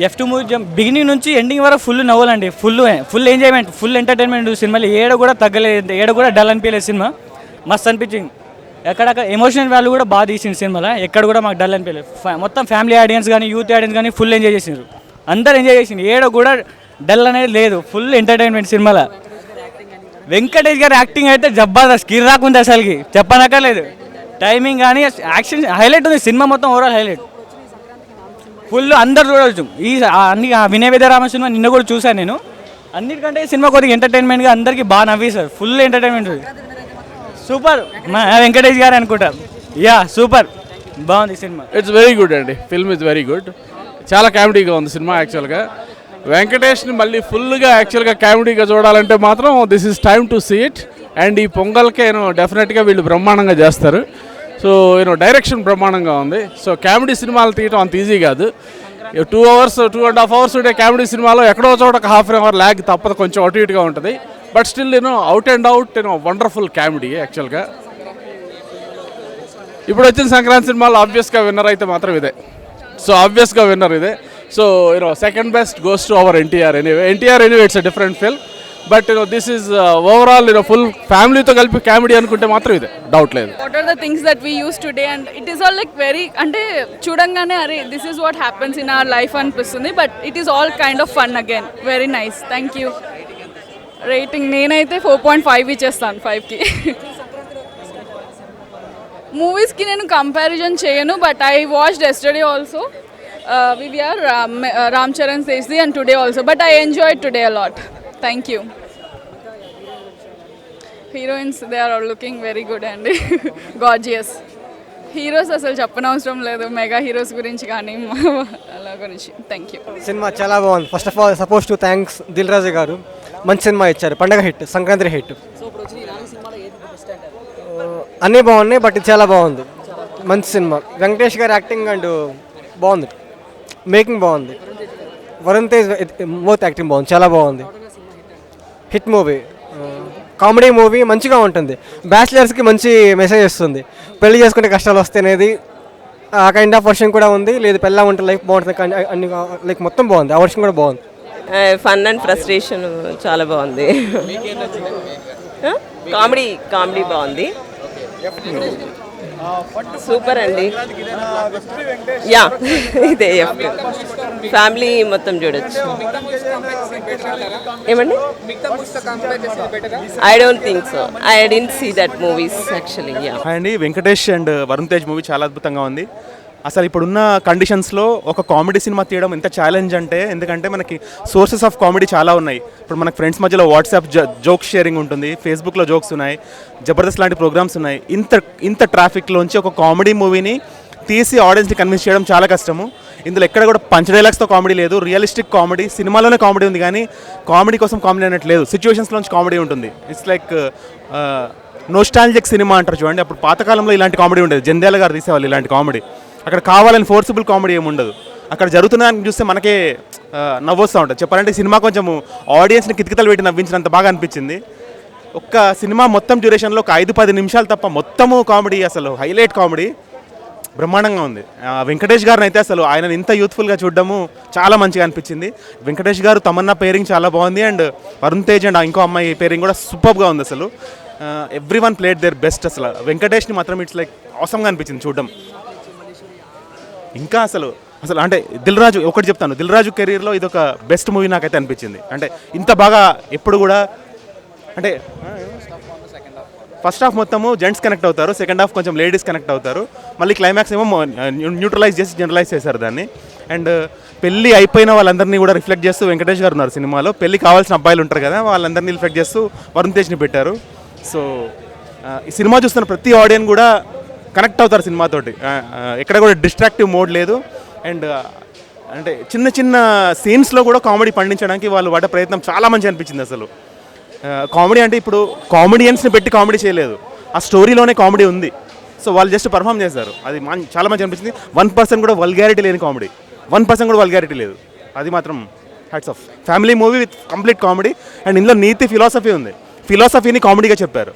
F2 movie beginning నుంచి ending వరకు full నవ్వులండి, ఫుల్ ఎంజాయ్మెంట్, ఫుల్ ఎంటర్టైన్మెంట్. సినిమాలు ఏడ కూడా తగ్గలేదు, ఏడ కూడా డల్ అనిపించలేదు. సినిమా మస్తు అనిపించింది. ఎక్కడక్కడ ఎమోషనల్ వాల్యూ కూడా బాగా తీసింది సినిమాలో, ఎక్కడ కూడా మాకు డల్ అనిపించలేదు. మొత్తం ఫ్యామిలీ ఆడియన్స్ కానీ యూత్ ఆడియన్స్ కానీ ఫుల్ ఎంజాయ్ చేసిండ్రు, అందరు ఎంజాయ్ చేసిండ్రు. ఏడ కూడా డల్ అనేది లేదు, ఫుల్ ఎంటర్టైన్మెంట్ సినిమాలో. వెంకటేష్ గారి యాక్టింగ్ అయితే జబర్దస్త్, కిర్రాకుంది అసలుకి, చెప్పనక్కర్లేదు. టైమింగ్ కానీ యాక్షన్ హైలైట్ ఉంది, సినిమా మొత్తం ఓవరాల్ హైలైట్, ఫుల్ అందరు చూడవచ్చు. అన్ని వినయ విధరామ సినిమా నిన్న కూడా చూశాను నేను. అన్నిటికంటే సినిమా కొద్దిగా ఎంటర్టైన్మెంట్గా అందరికీ బాగా నవ్వేశారు, ఫుల్ ఎంటర్టైన్మెంట్, సూపర్. వెంకటేష్ గారు అనుకుంటా, యా సూపర్, బాగుంది సినిమా. ఇట్స్ వెరీ గుడ్ అండి, ఫిల్మ్ ఇస్ వెరీ గుడ్, చాలా కామెడీగా ఉంది సినిమా. యాక్చువల్గా వెంకటేష్ని మళ్ళీ ఫుల్గా యాక్చువల్గా కామెడీగా చూడాలంటే మాత్రం this is time to see it. And ఈ పొంగల్కే డెఫినెట్గా వీళ్ళు బ్రహ్మాండంగా చేస్తారు. సో డైరెక్షన్ బ్రహ్మాండంగా ఉంది. సో కామెడీ సినిమాలు తీయటం అంత ఈజీ కాదు. 2 hours 2.5 hours ఉండే కామెడీ సినిమాలో ఎక్కడో చోట ఒక హాఫ్ అన్ అవర్ ల్యాగ్ తప్పదు, కొంచెం అటు ఇటుగా ఉంటుంది. But still out and out wonderful comedy యాక్చువల్గా. ఇప్పుడు వచ్చిన సంక్రాంతి సినిమాలో ఆబ్వియస్గా విన్నర్ అయితే మాత్రం ఇదే. సో ఆబ్వియస్గా విన్నర్ ఇదే. So second best goes to our NTR. NTR it's a different film. But this is overall full ఫ్యామిలీతో కలిపి కామెడీ అనుకుంటే మాత్రం ఇదే, డౌట్ లేదు. What are the things that we use today and it is all like very, అంటే చూడంగానే అరే this is what happens in our life అనిపిస్తుంది. But it is all kind of fun again, very nice. Thank you. Rating నేనైతే 4.5 ఇచ్చేస్తాను 5కి. మూవీస్కి నేను comparison చేయను, but I watched yesterday also VVR Ram Charan తేజ్ది and today also, but I enjoyed today a lot. Thank you. Heroines they are looking very good అండి, gorgeous. Heroes అసలు చెప్పనవసరం లేదు, మెగా హీరోస్ గురించి కానీ అలా గురించి. Thank you. సినిమా చాలా బాగుంది. First of all suppose to thanks Dil Raju గారు, మంచి సినిమా ఇచ్చారు, పండగ హిట్, సంక్రాంతి హిట్. అన్నీ బాగున్నాయి, బట్ ఇది చాలా బాగుంది, మంచి సినిమా. వెంకటేష్ గారి యాక్టింగ్ అండ్ బాగుంది, మేకింగ్ బాగుంది. వరుణ్ తేజ్ మోత్ యాక్టింగ్ బాగుంది, చాలా బాగుంది. హిట్ మూవీ, కామెడీ మూవీ, మంచిగా ఉంటుంది. బ్యాచిలర్స్కి మంచి మెసేజ్ ఇస్తుంది, పెళ్లి చేసుకుంటే కష్టాలు వస్తాయనేది ఆ కైండ్ ఆఫ్ వర్షన్ కూడా ఉంది. లేదు పెళ్ళా ఉంటే లైఫ్ బాగుంటుంది కానీ అన్ని లైక్ మొత్తం బాగుంది, ఆ వర్షన్ కూడా బాగుంది. ఫన్ అండ్ ఫ్రస్ట్రేషన్ చాలా బాగుంది. కామెడీ బాగుంది, సూపర్ అండి. యా ఇదే ఫ్యామిలీ మొత్తం చూడొచ్చు. ఏమండి? I don't think so, I didn't see that movies actually. Yeah అండి, వెంకటేష్ అండ్ వరుణ్ తేజ్ మూవీ చాలా అద్భుతంగా ఉంది. అసలు ఇప్పుడున్న కండిషన్స్లో ఒక కామెడీ సినిమా తీయడం ఎంత ఛాలెంజ్ అంటే, ఎందుకంటే మనకి సోర్సెస్ ఆఫ్ కామెడీ చాలా ఉన్నాయి. ఇప్పుడు మనకి ఫ్రెండ్స్ మధ్యలో వాట్సాప్ జోక్స్ షేరింగ్ ఉంటుంది, ఫేస్బుక్లో జోక్స్ ఉన్నాయి, జబర్దస్త్ లాంటి ప్రోగ్రామ్స్ ఉన్నాయి. ఇంత ట్రాఫిక్లోంచి ఒక కామెడీ మూవీని తీసి ఆడియన్స్ని కన్విన్స్ చేయడం చాలా కష్టము. ఇందులో ఎక్కడ కూడా పంచ్ డైలాగ్స్తో కామెడీ లేదు, రియలిస్టిక్ కామెడీ. సినిమాలోనే కామెడీ ఉంది కానీ కామెడీ కోసం కామెడీ అన్నట్టు లేదు, సిచ్యువేషన్స్లోంచి కామెడీ ఉంటుంది. ఇట్స్ లైక్ నోస్టాలజిక్ సినిమా అంటారు చూడండి. అప్పుడు పాతకాలంలో ఇలాంటి కామెడీ ఉండేది, జంధ్యాల గారు తీసేవాళ్ళు ఇలాంటి కామెడీ. అక్కడ కావాలని ఫోర్సిబుల్ కామెడీ ఏమి ఉండదు, అక్కడ జరుగుతున్న దాన్ని చూస్తే మనకే నవ్వొస్తూ ఉంటుంది. చెప్పాలంటే సినిమా కొంచెం ఆడియన్స్ని కితకితలు పెట్టి నవ్వించినంత బాగా అనిపించింది. ఒక్క సినిమా మొత్తం డ్యూరేషన్లో ఒక 5-10 నిమిషాలు తప్ప మొత్తము కామెడీ, అసలు హైలైట్ కామెడీ, బ్రహ్మాండంగా ఉంది. వెంకటేష్ గారిని అయితే అసలు ఆయన ఇంత యూత్ఫుల్గా చూడడము చాలా మంచిగా అనిపించింది. వెంకటేష్ గారు తమన్నా పేరింగ్ చాలా బాగుంది, అండ్ వరుణ్ తేజ్ అండ్ ఇంకో అమ్మాయి పేరింగ్ కూడా సూపర్గా ఉంది. అసలు every one played their best. అసలు వెంకటేష్ని మాత్రం ఇట్స్ లైక్ ఆసమ్గా అనిపించింది చూడడం. ఇంకా అసలు అంటే దిల్ రాజు ఒకటి చెప్తాను, దిల్ రాజు కెరీర్లో ఇది ఒక బెస్ట్ మూవీ నాకైతే అనిపించింది. అంటే ఇంత బాగా ఎప్పుడు కూడా, అంటే ఫస్ట్ హాఫ్ మొత్తము జెంట్స్ కనెక్ట్ అవుతారు, సెకండ్ హాఫ్ కొంచెం లేడీస్ కనెక్ట్ అవుతారు, మళ్ళీ క్లైమాక్స్ ఏమో న్యూట్రలైజ్ చేసి జనరలైజ్ చేశారు దాన్ని. అండ్ పెళ్ళి అయిపోయిన వాళ్ళందరినీ కూడా రిఫ్లెక్ట్ చేస్తూ వెంకటేష్ గారు ఉన్నారు సినిమాలో. పెళ్ళి కావాల్సిన అబ్బాయిలు ఉంటారు కదా, వాళ్ళందరినీ రిఫ్లెక్ట్ చేస్తూ వరుణ్ తేజ్ని పెట్టారు. సో ఈ సినిమా చూస్తున్న ప్రతి ఆడియన్స్ కూడా కనెక్ట్ అవుతారు సినిమాతోటి, ఎక్కడ కూడా డిస్ట్రాక్టివ్ మోడ్ లేదు. అండ్ అంటే చిన్న చిన్న సీన్స్లో కూడా కామెడీ పండించడానికి వాళ్ళు పడ్డ ప్రయత్నం చాలా మంచి అనిపించింది. అసలు కామెడీ అంటే ఇప్పుడు కామెడియన్స్ని పెట్టి కామెడీ చేయలేదు, ఆ స్టోరీలోనే కామెడీ ఉంది. సో వాళ్ళు జస్ట్ పర్ఫామ్ చేశారు, అది చాలా మంచి అనిపించింది. 1% కూడా వల్గారిటీ లేని కామెడీ, 1% కూడా వల్గారిటీ లేదు, అది మాత్రం hats off. Family movie with complete comedy, and ఇందులో నీతి ఫిలాసఫీ ఉంది, ఫిలాసఫీని కామెడీగా చెప్పారు,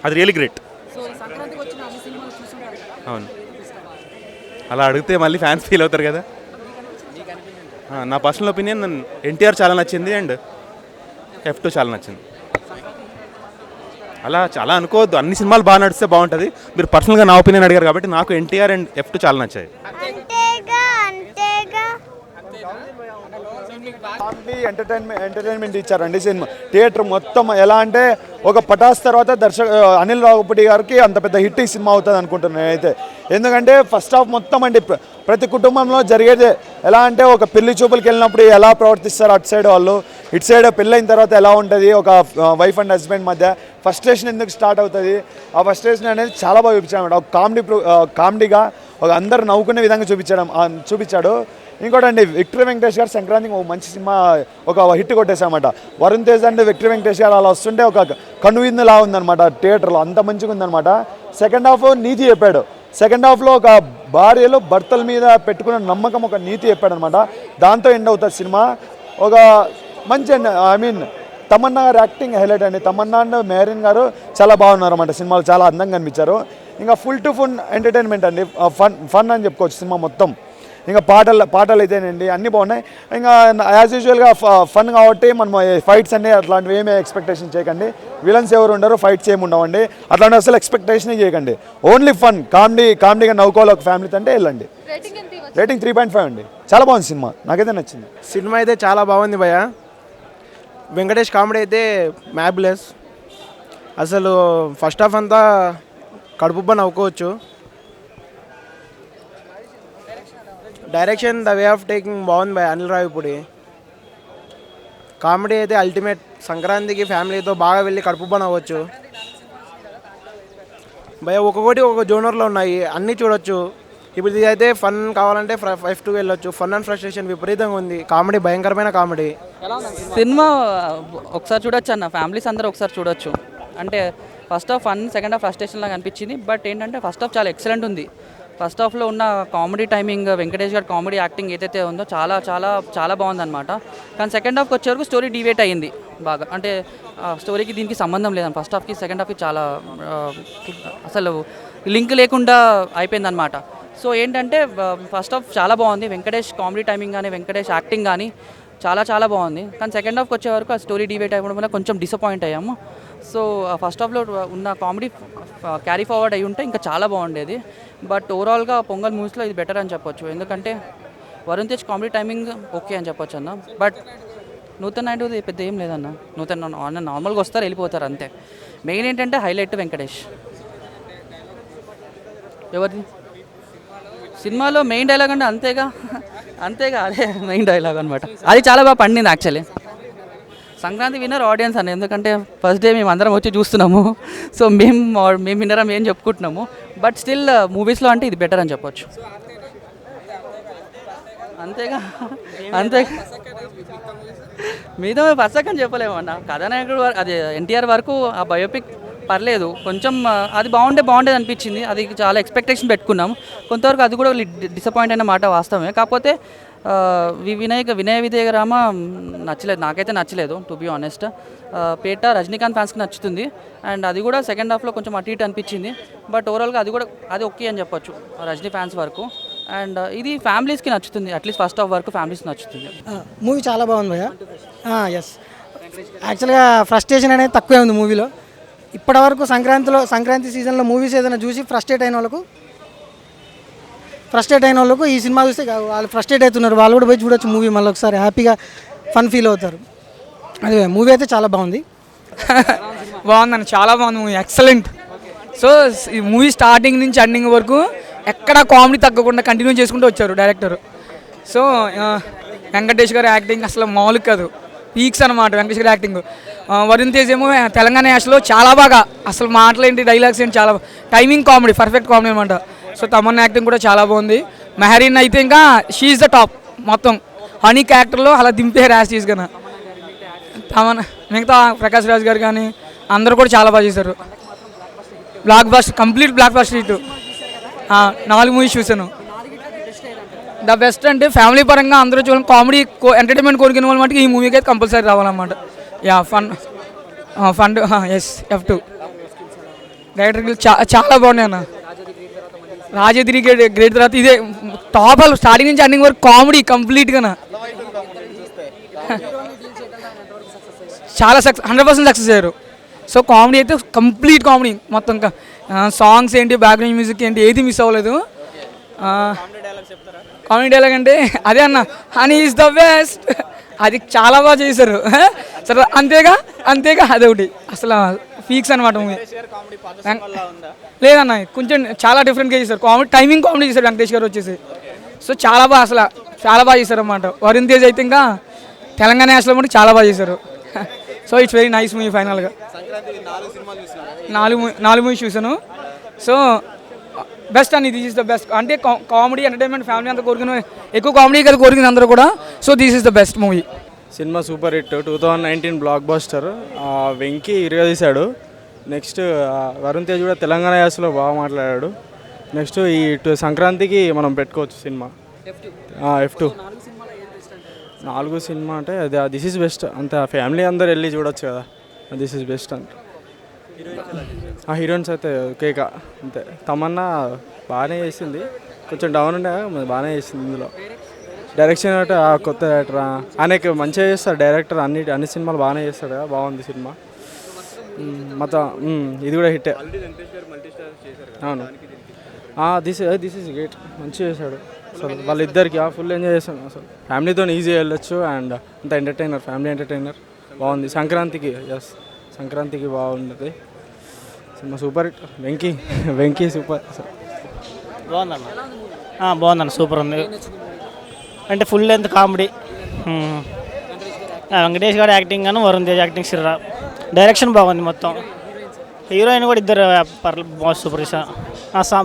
అది రియలీ గ్రేట్. అవును, అలా అడిగితే మళ్ళీ ఫ్యాన్స్ ఫీల్ అవుతారు కదా. నా పర్సనల్ ఒపీనియన్ ఎన్టీఆర్ చాలా నచ్చింది అండ్ F2 చాలా నచ్చింది. అలా చాలా అనుకోవద్దు, అన్ని సినిమాలు బాగా నడిస్తే బాగుంటుంది. మీరు పర్సనల్గా నా ఒపీనియన్ అడిగారు కాబట్టి నాకు ఎన్టీఆర్ అండ్ F2 చాలా నచ్చాయి. ఎంటర్టైన్మెంట్ ఇచ్చారండి సినిమా. థియేటర్ మొత్తం ఎలా అంటే ఒక పటాస్ తర్వాత అనిల్ రావుపూడి గారికి అంత పెద్ద హిట్ ఈ సినిమా అవుతుంది అనుకుంటున్నాను నేనైతే. ఎందుకంటే ఫస్ట్ హాఫ్ మొత్తం అండి ప్రతి కుటుంబంలో జరిగేదే. ఎలా అంటే ఒక పెళ్లి చూపులకు వెళ్ళినప్పుడు ఎలా ప్రవర్తిస్తారు అటు సైడ్ వాళ్ళు, ఇటు సైడ్ పెళ్ళైన తర్వాత ఎలా ఉంటుంది ఒక వైఫ్ అండ్ హస్బెండ్ మధ్య ఫ్రస్ట్రేషన్ ఎందుకు స్టార్ట్ అవుతుంది, ఆ ఫ్రస్ట్రేషన్ అనేది చాలా బాగా చూపించాడు. ఒక కామెడీగా ఒక అందరు నవ్వుకునే విధంగా చూపించాడు. ఇంకోటి అండి, విక్టరీ వెంకటేష్ గారు సంక్రాంతికి ఒక మంచి సినిమా, ఒక హిట్ కొట్టేసామట. వరుణ్ తేజ్ అంటే విక్టరీ వెంకటేష్ గారు అలా వస్తుంటే ఒక కనువిందులా ఉందన్నమాట థియేటర్లో, అంత మంచిగా ఉందన్నమాట. సెకండ్ హాఫ్ నీతి చెప్పాడు. సెకండ్ హాఫ్లో ఒక భార్యలు భర్తల మీద పెట్టుకున్న నమ్మకం ఒక నీతి చెప్పాడు అనమాట. దాంతో ఎండ్ అవుతుంది సినిమా. ఒక మంచి తమన్నా గారు యాక్టింగ్ హైలైట్ అండి. తమన్నా అండ్ మెహరీన్ గారు చాలా బాగున్నారు అన్నమాట సినిమాలో, చాలా అందంగా కనిపించారు. ఇంకా ఫుల్ టు ఫుల్ ఎంటర్టైన్మెంట్ అండి, ఫన్ అని చెప్పుకోవచ్చు సినిమా మొత్తం. ఇంకా పాటలు అయితేనండి అన్నీ బాగున్నాయి. ఇంకా యాజ్ యూజువల్గా ఫన్ కాబట్టి మనం ఫైట్స్ అన్నీ అట్లాంటివి ఏమీ ఎక్స్పెక్టేషన్ చేయకండి. విలన్స్ ఎవరు ఉండరు, ఫైట్స్ ఏమి ఉండవండి, అట్లాంటి అసలు ఎక్స్పెక్టేషనే చేయకండి. ఓన్లీ ఫన్, కామెడీగా నవ్వుకోవాలి ఒక ఫ్యామిలీతో అంటే వెళ్ళండి. రేటింగ్ 3.5 అండి. చాలా బాగుంది సినిమా, నాకైతే నచ్చింది. సినిమా అయితే చాలా బాగుంది భయ్య. వెంకటేష్ కామెడీ అయితే మ్యాబ్లెస్. అసలు ఫస్ట్ హాఫ్ అంతా కడుపుబ్బ నవ్వుకోవచ్చు. Direction the way of taking బాగుంది భయ్య అనిల్ రావిపూడి. కామెడీ అయితే అల్టిమేట్. సంక్రాంతికి ఫ్యామిలీతో బాగా వెళ్ళి కడుపుబ్బ నవ్వచ్చు భయ్య. ఒక్కొక్కటి ఒక జోనర్లో ఉన్నాయి, అన్నీ చూడొచ్చు. ఇప్పుడు ఇది అయితే ఫన్ కావాలంటే F2 వెళ్ళొచ్చు. ఫన్ అండ్ ఫ్రస్ట్రేషన్ విపరీతంగా ఉంది. కామెడీ భయంకరమైన కామెడీ. సినిమా ఒకసారి చూడొచ్చు అన్న, ఫ్యామిలీస్ అందరూ ఒకసారి చూడొచ్చు. అంటే first half fun, second half frustration లాగా అనిపించింది. బట్ ఏంటంటే ఫస్ట్ హాఫ్ చాలా ఎక్సలెంట్ ఉంది. ఫస్ట్ హాఫ్లో ఉన్న కామెడీ టైమింగ్, వెంకటేష్ గారి కామెడీ యాక్టింగ్ ఏదైతే ఉందో చాలా చాలా చాలా బాగుందన్నమాట. కానీ సెకండ్ హాఫ్కి వచ్చే వరకు స్టోరీ డివేట్ అయ్యింది బాగా. అంటే స్టోరీకి దీనికి సంబంధం లేదని, ఫస్ట్ హాఫ్కి సెకండ్ హాఫ్కి చాలా అసలు లింక్ లేకుండా అయిపోయిందన్నమాట. సో ఏంటంటే ఫస్ట్ హాఫ్ చాలా బాగుంది, వెంకటేష్ కామెడీ టైమింగ్ కానీ వెంకటేష్ యాక్టింగ్ కానీ చాలా చాలా బాగుంది. కానీ సెకండ్ హాఫ్కి వచ్చే వరకు ఆ స్టోరీ డివేట్ అయిపోవడం వల్ల కొంచెం డిసప్పాయింట్ అయ్యాము. సో ఫస్ట్ హాఫ్లో ఉన్న కామెడీ క్యారీ ఫార్వర్డ్ అయ్యి ఉంటే ఇంకా చాలా బాగుండేది. బట్ ఓవరాల్గా పొంగల్ మూవీస్లో ఇది బెటర్ అని చెప్పొచ్చు. ఎందుకంటే Varun Tej comedy timing okay అని చెప్పొచ్చు అన్న. బట్ నూతన్ నాయుడు పెద్ద ఏం లేదన్న. నూతన్ నార్మల్గా వస్తారు వెళ్ళిపోతారు అంతే. మెయిన్ ఏంటంటే హైలైట్ వెంకటేష్. ఎవరిది సినిమాలో మెయిన్ డైలాగ్ అంటే అంతేగా అదే మెయిన్ డైలాగ్ అనమాట. అది చాలా బాగా పండింది యాక్చువల్లీ. సంక్రాంతి విన్నర్ ఆడియన్స్ అని, ఎందుకంటే ఫస్ట్ డే మేము అందరం వచ్చి చూస్తున్నాము. సో మేము విన్నరం ఏం చెప్పుకుంటున్నాము. బట్ స్టిల్ మూవీస్లో అంటే ఇది బెటర్ అని చెప్పొచ్చు. అంతేగా మీతో ఫస్ట్ అని చెప్పలేమన్నా. కథానాయకుడు అది ఎన్టీఆర్ వరకు ఆ బయోపిక్ పర్లేదు, కొంచెం అది బాగుండేది అనిపించింది. అది చాలా ఎక్స్పెక్టేషన్ పెట్టుకున్నాం. కొంతవరకు అది కూడా డిసప్పాయింట్ అయిన మాట వాస్తవమే. కాకపోతే వినయ విజయ రామ నచ్చలేదు, నాకైతే నచ్చలేదు టు బీ ఆనెస్ట్. పేట రజనీకాంత్ ఫ్యాన్స్కి నచ్చుతుంది. అండ్ అది కూడా సెకండ్ హాఫ్లో కొంచెం అటు ఇటు అనిపించింది. బట్ ఓవరాల్గా అది ఓకే అని చెప్పొచ్చు రజనీ ఫ్యాన్స్ వరకు. అండ్ ఇది ఫ్యామిలీస్కి నచ్చుతుంది, అట్లీస్ట్ ఫస్ట్ హాఫ్ వరకు ఫ్యామిలీస్కి నచ్చుతుంది. మూవీ చాలా బాగుంది భయ్య. ఎస్, యాక్చువల్గా ఫ్రస్ట్రేషన్ అనేది తక్కువే ఉంది మూవీలో. ఇప్పటివరకు సంక్రాంతి సీజన్లో మూవీస్ ఏదైనా చూసి ఫ్రస్ట్రేట్ అయిన వాళ్ళకు ఈ సినిమా చూస్తే వాళ్ళు ఫ్రస్ట్రేట్ అవుతున్నారు. వాళ్ళు కూడా పోయి చూడొచ్చు మూవీ, మళ్ళీ ఒకసారి హ్యాపీగా ఫన్ ఫీల్ అవుతారు. అదే మూవీ అయితే చాలా బాగుంది. బాగుందండి, చాలా బాగుంది మూవీ, ఎక్సలెంట్. సో ఈ మూవీ స్టార్టింగ్ నుంచి ఎండింగ్ వరకు ఎక్కడ కామెడీ తగ్గకుండా కంటిన్యూ చేసుకుంటూ వచ్చారు డైరెక్టర్. సో వెంకటేష్ గారి యాక్టింగ్ అసలు మామూలు కాదు, పీక్స్ అనమాట వెంకటేష్ గారి యాక్టింగ్. వరుణ్ తేజ్ ఏమో తెలంగాణ యాసలో చాలా బాగా, అసలు మాటలేంటి డైలాగ్స్ ఏంటి చాలా టైమింగ్ కామెడీ, పర్ఫెక్ట్ కామెడీ అనమాట. సో తమన్నా యాక్టింగ్ కూడా చాలా బాగుంది. మెహరీన్ అయితే ఇంకా షీఈ్ ద టాప్. మొత్తం హనీ క్యారెక్టర్లో అలా దింపారు యాస్ కన్నా. తమన్నా మిగతా ప్రకాష్ రాజ్ గారు కానీ అందరూ కూడా చాలా బాగా చేశారు. Complete block buster hit. 4 movies చూశాను. ద బెస్ట్ అంటే ఫ్యామిలీ పరంగా అందరూ చూడాలి, కామెడీ ఎంటర్టైన్మెంట్ కోరుకునే వాళ్ళ మటుకు ఈ మూవీకి అయితే కంపల్సరీ రావాలన్నమాట. Yeah fun yes F2 director చాలా బాగున్నాయి అన్న. రాజేదిరి గ్రేట్ తర్వాత ఇదే టాప్. స్టార్టింగ్ నుంచి ఎండింగ్ వరకు కామెడీ కంప్లీట్గా చాలా 100% సక్సెస్ అయ్యారు. సో కామెడీ అయితే కంప్లీట్ కామెడీ మొత్తం. సాంగ్స్ ఏంటి, బ్యాక్గ్రౌండ్ మ్యూజిక్ ఏంటి, ఏది మిస్ అవ్వలేదు. కామెడీ డైలాగ్ అంటే అదే అన్న, హనీ ఈజ్ ద బెస్ట్, అది చాలా బాగా చేశారు. సరే అంతేగా అదొకటి అసలు ఫీక్స్ అనమాట మూవీ. లేదన్న కొంచెం చాలా డిఫరెంట్గా చేశారు. టైమింగ్ కామెడీ చేశారు వెంకటేష్ గారు వచ్చేసి. సో చాలా బాగా చేశారు అన్నమాట. వరుణ్ తేజ్ అయితే ఇంకా తెలంగాణ యాసలో కూడా చాలా బాగా చేశారు. So it's very nice movie. ఫైనల్గా 4 మూవీస్ చూసాను. సో బెస్ట్ అని దిస్ ఇస్ ద బెస్ట్. అంటే కామెడీ ఎంటర్టైన్మెంట్ ఫ్యామిలీ అంతా కోరుకుని ఎక్కువ కామెడీ కదా కోరుకుంది అందరూ కూడా. So this is the best movie. సినిమా super hit, 2019 blockbuster. Venky ఇరగదీశాడు. నెక్స్ట్ వరుణ్ తేజ్ కూడా తెలంగాణ యాసలో బాగా మాట్లాడాడు. నెక్స్ట్ ఈ సంక్రాంతికి మనం పెట్టుకోవచ్చు సినిమా. F2 4 సినిమా అంటే అది దిస్ ఈజ్ బెస్ట్. అంతే ఫ్యామిలీ అందరు వెళ్ళి చూడొచ్చు కదా, దిస్ ఈజ్ బెస్ట్ అంటే. హీరోయిన్స్ అయితే కేక అంతే. తమన్నా బాగానే చేసింది, కొంచెం డౌన్ ఉండే బాగానే చేసింది. ఇందులో డైరెక్షన్ అంటే కొత్త డైరెక్టర్ ఆయనకి మంచిగా చేస్తాడు డైరెక్టర్. అన్ని సినిమాలు బాగానే చేస్తాడు కదా, బాగుంది సినిమా మొత్తం. ఇది కూడా హిట్టే. అవును, దిస్ ఈజ్ గ్రేట్, మంచిగా చేశాడు అసలు. వాళ్ళిద్దరికి ఫుల్ ఎంజాయ్ చేస్తాను అసలు. ఫ్యామిలీతో ఈజీగా వెళ్ళొచ్చు. అండ్ అంత ఎంటర్టైనర్, ఫ్యామిలీ ఎంటర్టైనర్ బాగుంది. సంక్రాంతికి బాగుంటుంది cinema. Super hit. Venky super అసలు. బాగుందన్న, సూపర్ ఉంది. అంటే ఫుల్ లెంత్ కామెడీ. వెంకటేష్ గారి యాక్టింగ్ గాను, వరుణ్ తేజ్ యాక్టింగ్, సిర్రా డైరెక్షన్ బాగుంది మొత్తం. హీరోయిన్ కూడా ఇద్దరు సూపర్ చేశారు.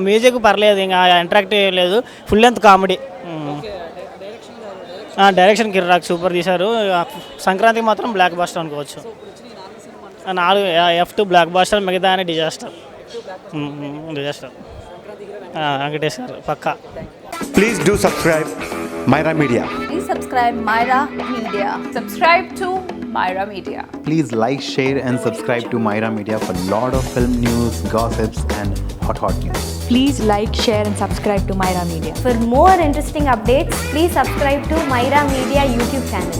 మ్యూజిక్ పర్లేదు, ఇంకా ఇంటరాక్టివ్ లేదు. Full length comedy. డైరెక్షన్ కిర్రాక్ సూపర్ తీశారు. సంక్రాంతికి మాత్రం బ్లాక్ బాస్టర్ అనుకోవచ్చు. 4 F2 బ్లాక్ బాస్టర్, మిగతా అని డిజాస్టర్. వెంకటేష్ గారు పక్కా. Please do subscribe Myra Media. Please subscribe Myra Media. Subscribe to Myra Media. Please like, share and subscribe to Myra Media for lot of film news, gossips and hot news. Please like, share and subscribe to Myra Media. For more interesting updates, please subscribe to Myra Media YouTube channel.